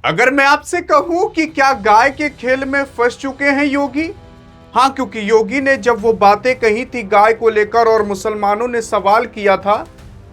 अगर मैं आपसे कहूं कि क्या गाय के खेल में फंस चुके हैं योगी? हाँ, क्योंकि योगी ने जब वो बातें कही थी गाय को लेकर और मुसलमानों ने सवाल किया था,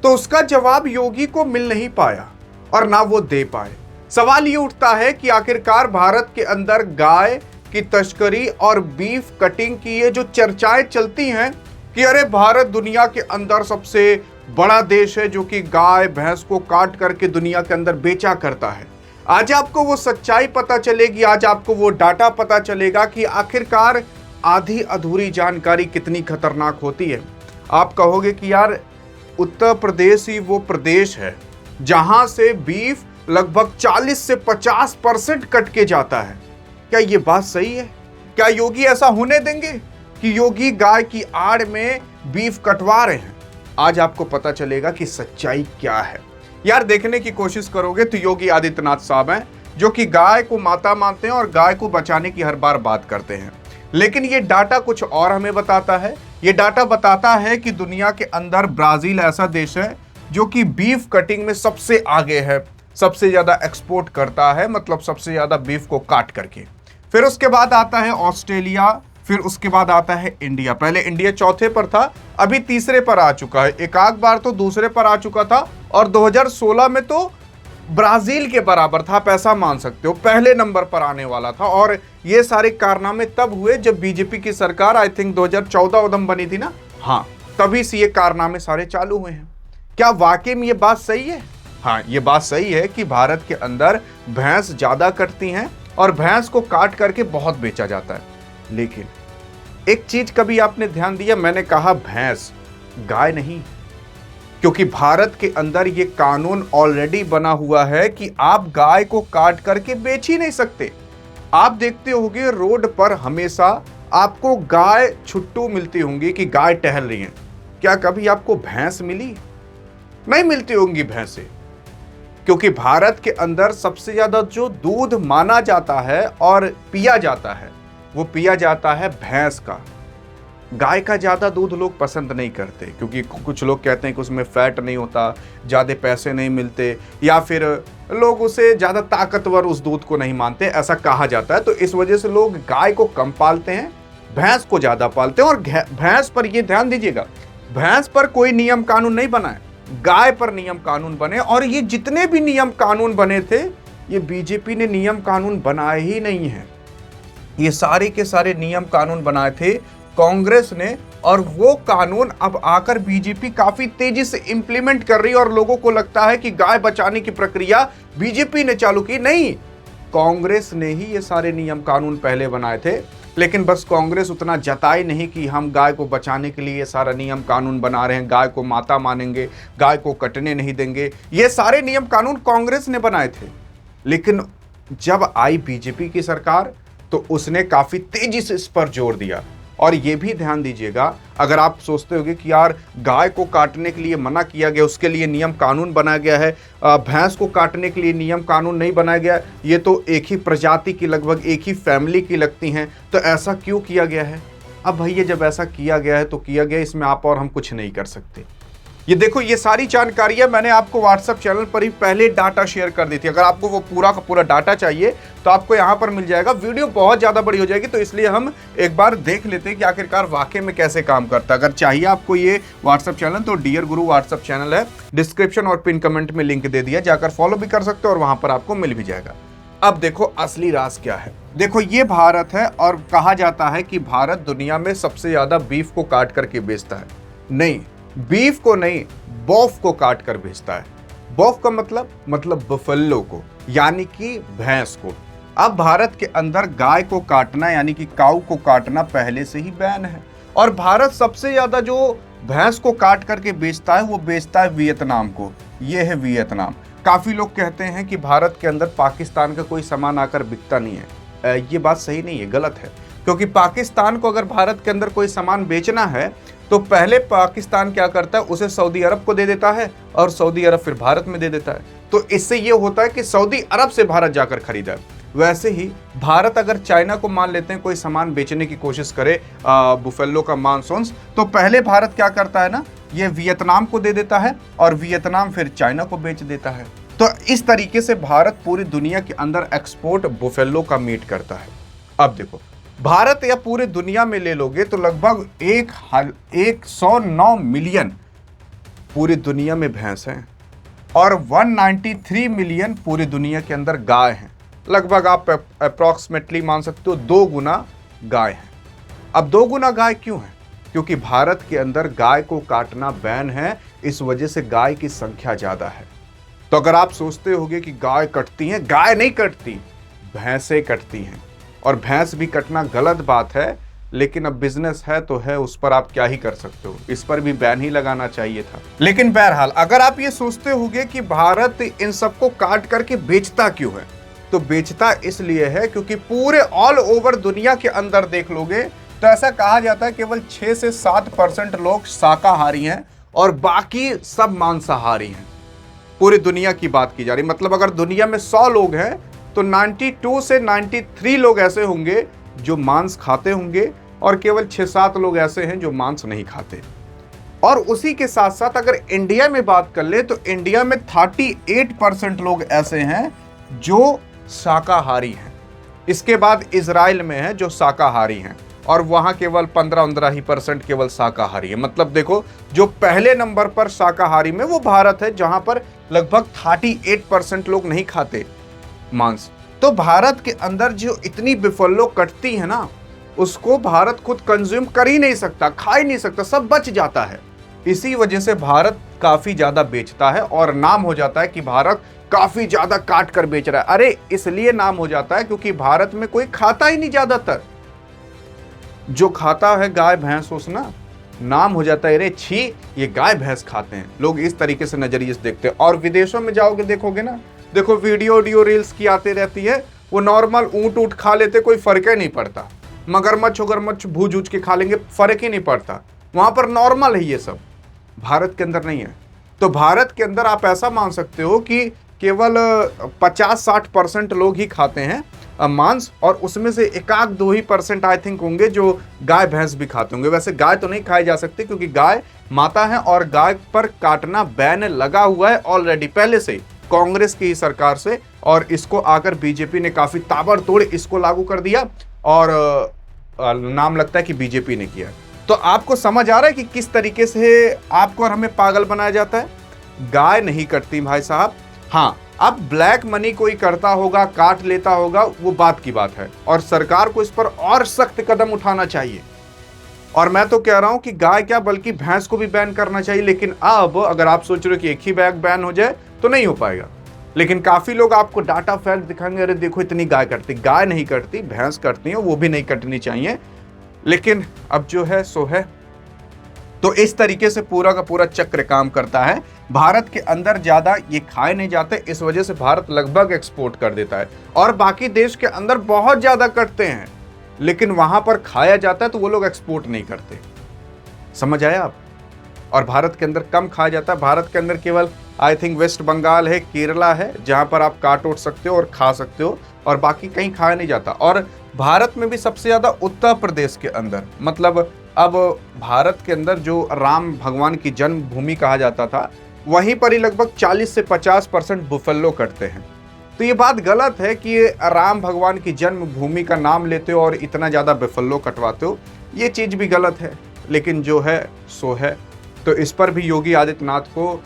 तो उसका जवाब योगी को मिल नहीं पाया और ना वो दे पाए। सवाल ये उठता है कि आखिरकार भारत के अंदर गाय की तस्करी और बीफ कटिंग की ये जो चर्चाएं चलती हैं कि अरे भारत दुनिया के अंदर सबसे बड़ा देश है जो कि गाय भैंस को काट करके दुनिया के अंदर बेचा करता है, आज आपको वो सच्चाई पता चलेगी। आज आपको वो डाटा पता चलेगा कि आखिरकार आधी अधूरी जानकारी कितनी खतरनाक होती है। आप कहोगे कि यार उत्तर प्रदेश ही वो प्रदेश है जहां से बीफ लगभग 40 से 50% कट के जाता है। क्या ये बात सही है? क्या योगी ऐसा होने देंगे कि योगी गाय की आड़ में बीफ कटवा रहे हैं? आज आपको पता चलेगा कि सच्चाई क्या है। यार देखने की कोशिश करोगे तो योगी आदित्यनाथ साहब हैं जो कि गाय को माता मानते हैं और गाय को बचाने की हर बार बात करते हैं, लेकिन ये डाटा कुछ और हमें बताता है। ये डाटा बताता है कि दुनिया के अंदर ब्राजील ऐसा देश है जो कि बीफ कटिंग में सबसे आगे है, सबसे ज्यादा एक्सपोर्ट करता है, मतलब सबसे ज्यादा बीफ को काट करके। फिर उसके बाद आता है ऑस्ट्रेलिया, फिर उसके बाद आता है इंडिया। पहले इंडिया चौथे पर था, अभी तीसरे पर आ चुका है। एक आध बार तो दूसरे पर आ चुका था और 2016 में तो ब्राजील के बराबर था, आप ऐसा मान सकते हो, पहले नंबर पर आने वाला था। और ये सारे कारनामे तब हुए जब बीजेपी की सरकार आई थिंक 2014 उदम बनी थी ना, हाँ, तभी से ये कारनामे सारे चालू हुए हैं। क्या वाकई में ये बात सही है? हाँ, ये बात सही है कि भारत के अंदर भैंस ज्यादा कटती हैं और भैंस को काट करके बहुत बेचा जाता है। लेकिन एक चीज कभी आपने ध्यान दिया? मैंने कहा भैंस, गाय नहीं, क्योंकि भारत के अंदर ये कानून ऑलरेडी बना हुआ है कि आप गाय को काट करके बेच ही नहीं सकते। आप देखते होंगे रोड पर हमेशा आपको गाय छुट्टू मिलती होंगी कि गाय टहल रही हैं। क्या कभी आपको भैंस मिली? नहीं मिलती होंगी भैंसें, क्योंकि भारत के अंदर सबसे ज्यादा जो दूध माना जाता है और पिया जाता है वो पिया जाता है भैंस का। गाय का ज़्यादा दूध लोग पसंद नहीं करते, क्योंकि कुछ लोग कहते हैं कि उसमें फैट नहीं होता, ज़्यादा पैसे नहीं मिलते, या फिर लोग उसे ज़्यादा ताकतवर उस दूध को नहीं मानते, ऐसा कहा जाता है। तो इस वजह से लोग गाय को कम पालते हैं, भैंस को ज़्यादा पालते हैं। और भैंस पर ये ध्यान दीजिएगा, भैंस पर कोई नियम कानून नहीं बना है, गाय पर नियम कानून बने। और ये जितने भी नियम कानून बने थे, ये बीजेपी ने नियम कानून बनाए ही नहीं है। ये सारे के सारे नियम कानून बनाए थे कांग्रेस ने, और वो कानून अब आकर बीजेपी काफी तेजी से इंप्लीमेंट कर रही है। और लोगों को लगता है कि गाय बचाने की प्रक्रिया बीजेपी ने चालू की। नहीं, कांग्रेस ने ही ये सारे नियम कानून पहले बनाए थे, लेकिन बस कांग्रेस उतना जताई नहीं कि हम गाय को बचाने के लिए ये सारा नियम कानून बना रहे हैं, गाय को माता मानेंगे, गाय को कटने नहीं देंगे। ये सारे नियम कानून कांग्रेस ने बनाए थे, लेकिन जब आई बीजेपी की सरकार तो उसने काफी तेजी से इस पर जोर दिया। और ये भी ध्यान दीजिएगा, अगर आप सोचते होंगे कि यार गाय को काटने के लिए मना किया गया, उसके लिए नियम कानून बनाया गया है, भैंस को काटने के लिए नियम कानून नहीं बनाया गया, ये तो एक ही प्रजाति की, लगभग एक ही फैमिली की लगती हैं, तो ऐसा क्यों किया गया है? अब भैया जब ऐसा किया गया है तो किया गया, इसमें आप और हम कुछ नहीं कर सकते। ये देखो, ये सारी जानकारियां मैंने आपको व्हाट्सएप चैनल पर ही पहले डाटा शेयर कर दी थी। अगर आपको वो पूरा का पूरा डाटा चाहिए तो आपको यहां पर मिल जाएगा। वीडियो बहुत ज़्यादा बड़ी हो जाएगी, तो इसलिए हम एक बार देख लेते हैं कि आखिरकार वाकई में कैसे काम करता है। अगर चाहिए आपको ये व्हाट्सएप चैनल तो डियर गुरु व्हाट्सएप चैनल है, डिस्क्रिप्शन और पिन कमेंट में लिंक दे दिया, जाकर फॉलो भी कर सकते हो और वहां पर आपको मिल भी जाएगा। अब देखो असली राज क्या है। देखो, ये भारत है और कहा जाता है कि भारत दुनिया में सबसे ज्यादा बीफ को काट करके बेचता है। नहीं, बीफ को नहीं, बॉफ को काट कर बेचता है। बॉफ का मतलब बफेलो को, यानी कि भैंस को। अब भारत के अंदर गाय को काटना यानी कि काऊ को काटना पहले से ही बैन है। और भारत सबसे ज्यादा जो भैंस को काट करके बेचता है वो बेचता है वियतनाम को। ये है वियतनाम। काफी लोग कहते हैं कि भारत के अंदर पाकिस्तान का कोई सामान आकर बिकता नहीं है। ये बात सही नहीं है, गलत है। क्योंकि पाकिस्तान को अगर भारत के अंदर कोई सामान बेचना है तो पहले पाकिस्तान क्या करता है, उसे सऊदी अरब को दे देता है और सऊदी अरब फिर भारत में दे देता है। तो इससे ये होता है कि सऊदी अरब से भारत जाकर खरीदा है। वैसे ही भारत अगर चाइना को मान लेते हैं कोई सामान बेचने की कोशिश करे, बुफेलो का मांस, तो पहले भारत क्या करता है ना, ये वियतनाम को दे देता है और वियतनाम फिर चाइना को बेच देता है। तो इस तरीके से भारत पूरी दुनिया के अंदर एक्सपोर्ट बुफेलो का मीट करता है। अब देखो, भारत या पूरी दुनिया में ले लोगे तो लगभग 109 मिलियन पूरी दुनिया में भैंस हैं और 193 मिलियन पूरी दुनिया के अंदर गाय हैं। लगभग आप अप्रॉक्सीमेटली मान सकते हो 2 गुना गाय हैं। अब 2 गुना गाय क्यों है? क्योंकि भारत के अंदर गाय को काटना बैन है, इस वजह से गाय की संख्या ज्यादा है। तो अगर आप सोचते होगे कि गाय कटती हैं, गाय नहीं कटती, भैंसें कटती हैं। और भैंस भी कटना गलत बात है, लेकिन अब बिजनेस है तो है, उस पर आप क्या ही कर सकते हो, इस पर भी बैन ही लगाना चाहिए था। लेकिन बहरहाल अगर आप ये सोचते होगे कि भारत इन सबको काट करके बेचता क्यों है, तो बेचता इसलिए है क्योंकि पूरे ऑल ओवर दुनिया के अंदर देख लोगे तो ऐसा कहा जाता है केवल 6 से 7% लोग शाकाहारी हैं और बाकी सब मांसाहारी हैं। पूरी दुनिया की बात की जा रही, मतलब अगर दुनिया में 100 लोग हैं तो 92 से 93 लोग ऐसे होंगे जो मांस खाते होंगे और केवल 6-7 लोग ऐसे हैं जो मांस नहीं खाते। और उसी के साथ साथ अगर इंडिया में बात कर ले तो इंडिया में 38% लोग ऐसे हैं जो शाकाहारी हैं। इसके बाद इजराइल में है जो शाकाहारी हैं और वहां केवल 15-15% केवल शाकाहारी है। मतलब देखो, जो पहले नंबर पर शाकाहारी में वो भारत है, जहां पर लगभग 38% लोग नहीं खाते मांस। तो भारत के अंदर जो इतनी बिफलो कटती है ना, उसको भारत खुद कंज्यूम कर ही नहीं सकता, खा ही नहीं सकता, सब बच जाता है। इसी वजह से भारत काफी ज्यादा बेचता है और नाम हो जाता है कि भारत काफी ज्यादा काट कर बेच रहा है। अरे इसलिए नाम हो जाता है क्योंकि भारत में कोई खाता ही नहीं, ज्यादातर जो खाता है गाय भैंस, उस ना नाम हो जाता है अरे छी ये गाय भैंस खाते हैं। लोग इस तरीके से नजरिए से देखते हैं। और विदेशों में जाओगे देखोगे ना, देखो वीडियो रील्स की आती रहती है, वो नॉर्मल ऊंट खा लेते, कोई फर्क ही नहीं पड़ता। मगरमच्छ भूज के खा लेंगे, फर्क ही नहीं पड़ता, वहां पर नॉर्मल है ये सब। भारत के अंदर नहीं है। तो भारत के अंदर आप ऐसा मान सकते हो कि केवल 50-60% लोग ही खाते हैं मांस, और उसमें से 1-2 ही % आई थिंक होंगे जो गाय भैंस भी खाते होंगे। वैसे गाय तो नहीं खाई जा सकती क्योंकि गाय माता है और गाय पर काटना बैन लगा हुआ है ऑलरेडी पहले से कांग्रेस की सरकार से, और इसको आकर बीजेपी ने काफी ताबड़तोड़ इसको लागू कर दिया और नाम लगता है कि बीजेपी ने किया। तो आपको समझ आ रहा है कि किस तरीके से आपको और हमें पागल बनाया जाता है। गाय नहीं कटती भाई साहब। हाँ, अब ब्लैक मनी कोई करता होगा, काट लेता होगा, वो बात की बात है और सरकार को इस पर और सख्त कदम उठाना चाहिए। और मैं तो कह रहा हूं कि गाय क्या बल्कि भैंस को भी बैन करना चाहिए। लेकिन अब अगर आप सोच रहे हो कि एक ही बैग बैन हो जाए तो नहीं हो पाएगा। लेकिन काफी लोग आपको डाटा फैक्ट दिखाएंगे, अरे देखो इतनी गाय कटती। गाय नहीं कटती, भैंस कटती है, वो भी नहीं कटनी चाहिए। लेकिन अब जो है सो है। तो इस तरीके से पूरा का पूरा चक्र काम करता है। भारत के अंदर ज्यादा ये खाए नहीं जाते, इस वजह से भारत लगभग एक्सपोर्ट कर देता है। और बाकी देश के अंदर बहुत ज्यादा कटते हैं, लेकिन वहां पर खाया जाता है तो वो लोग एक्सपोर्ट नहीं करते। समझ आया आप? और भारत के अंदर कम खाया जाता है। भारत के अंदर केवल आई थिंक वेस्ट बंगाल है, केरला है, जहां पर आप काट उठ सकते हो और खा सकते हो, और बाकी कहीं खाया नहीं जाता। और भारत में भी सबसे ज्यादा उत्तर प्रदेश के अंदर, मतलब अब भारत के अंदर जो राम भगवान की जन्मभूमि कहा जाता था, वहीं पर ही लगभग 40 से 50% बुफेलो कटते हैं। तो ये बात गलत है कि राम भगवान की जन्मभूमि का नाम लेते हो और इतना ज़्यादा बुफेलो कटवाते हो, ये चीज़ भी गलत है। लेकिन जो है सो है। तो इस पर भी योगी आदित्यनाथ को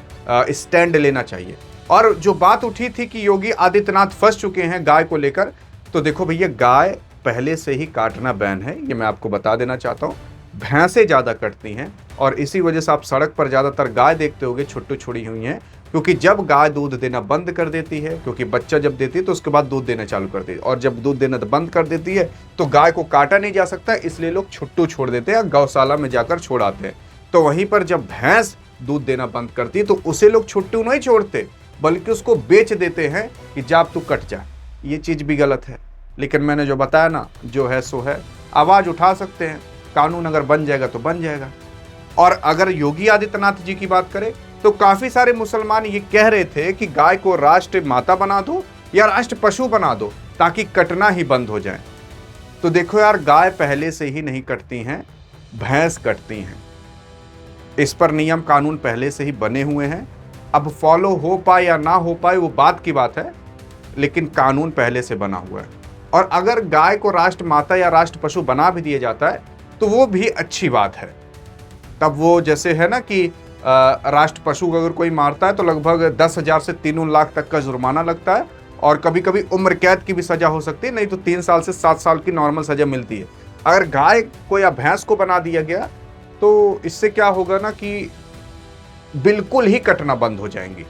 स्टैंड लेना चाहिए। और जो बात उठी थी कि योगी आदित्यनाथ फंस चुके हैं गाय को लेकर, तो देखो भैया, गाय पहले से ही काटना बैन है, ये मैं आपको बता देना चाहता हूँ। भैंसें ज़्यादा कटती हैं और इसी वजह से आप सड़क पर ज़्यादातर गाय देखते होगे छोटी छोड़ी हुई हैं, क्योंकि जब गाय दूध देना बंद कर देती है, क्योंकि बच्चा जब देती है तो उसके बाद दूध देना चालू कर देती है, और जब दूध देना बंद कर देती है तो गाय को काटा नहीं जा सकता, इसलिए लोग छुट्टू छोड़ देते हैं या गौशाला में जाकर छोड़ाते हैं। तो वहीं पर जब भैंस दूध देना बंद करती है तो उसे लोग छुट्टू नहीं छोड़ते, बल्कि उसको बेच देते हैं कि जा तू कट जा। ये चीज़ भी गलत है। लेकिन मैंने जो बताया ना, जो है सो है। आवाज़ उठा सकते हैं, कानून अगर बन जाएगा तो बन जाएगा। और अगर योगी आदित्यनाथ जी की बात करें तो काफी सारे मुसलमान ये कह रहे थे कि गाय को राष्ट्र माता बना दो या राष्ट्र पशु बना दो ताकि कटना ही बंद हो जाए। तो देखो यार, गाय पहले से ही नहीं कटती हैं, भैंस कटती हैं। इस पर नियम कानून पहले से ही बने हुए हैं अब फॉलो हो पाए या ना हो पाए वो बात की बात है, लेकिन कानून पहले से बना हुआ है। और अगर गाय को राष्ट्र माता या राष्ट्र पशु बना भी दिया जाता है तो वो भी अच्छी बात है। तब वो जैसे है ना कि राष्ट्र पशु को अगर कोई मारता है तो लगभग 10,000 से 3 लाख तक का जुर्माना लगता है, और कभी कभी उम्र कैद की भी सजा हो सकती है, नहीं तो 3 साल से 7 साल की नॉर्मल सजा मिलती है। अगर गाय को या भैंस को बना दिया गया तो इससे क्या होगा ना कि बिल्कुल ही कटना बंद हो जाएंगी।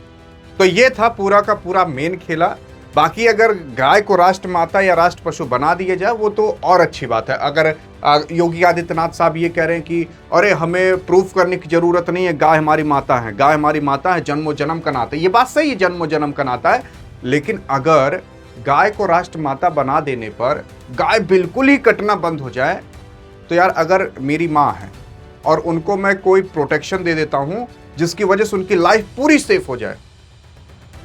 तो ये था पूरा का पूरा मेन खेला। बाकी अगर गाय को राष्ट्र माता या राष्ट्र पशु बना दिया जाए वो तो और अच्छी बात है। अगर योगी आदित्यनाथ साहब ये कह रहे हैं कि अरे हमें प्रूफ करने की जरूरत नहीं है, गाय हमारी माता है, गाय हमारी माता है, जन्मों जन्म का नाता है, ये बात सही है, जन्मों जन्म का नाता है। लेकिन अगर गाय को राष्ट्र माता बना देने पर गाय बिल्कुल ही कटना बंद हो जाए, तो यार अगर मेरी माँ है और उनको मैं कोई प्रोटेक्शन दे देता हूं जिसकी वजह से उनकी लाइफ पूरी सेफ हो जाए,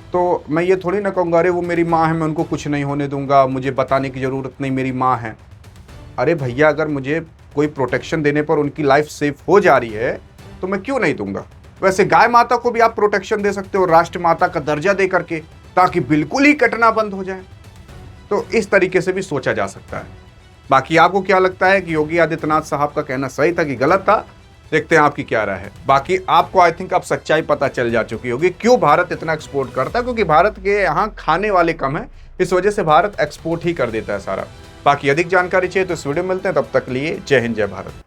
तो मैं ये थोड़ी ना कहूँगा अरे वो मेरी माँ है, मैं उनको कुछ नहीं होने दूंगा, मुझे बताने की ज़रूरत नहीं, मेरी माँ है। अरे भैया, अगर मुझे कोई प्रोटेक्शन देने पर उनकी लाइफ सेफ हो जा रही है तो मैं क्यों नहीं दूंगा। वैसे गाय माता को भी आप प्रोटेक्शन दे सकते हो राष्ट्र माता का दर्जा दे करके, ताकि बिल्कुल ही कटना बंद हो जाए। तो इस तरीके से भी सोचा जा सकता है। बाकी आपको क्या लगता है कि योगी आदित्यनाथ साहब का कहना सही था कि गलत था? देखते हैं आपकी क्या राय है। बाकी आपको आई थिंक अब सच्चाई पता चल जा चुकी होगी क्यों भारत इतना एक्सपोर्ट करता है, क्योंकि भारत के यहाँ खाने वाले कम है, इस वजह से भारत एक्सपोर्ट ही कर देता है सारा। बाकी अधिक जानकारी चाहिए तो इस वीडियो में मिलते हैं, तब तक लिए जय हिंद जय भारत।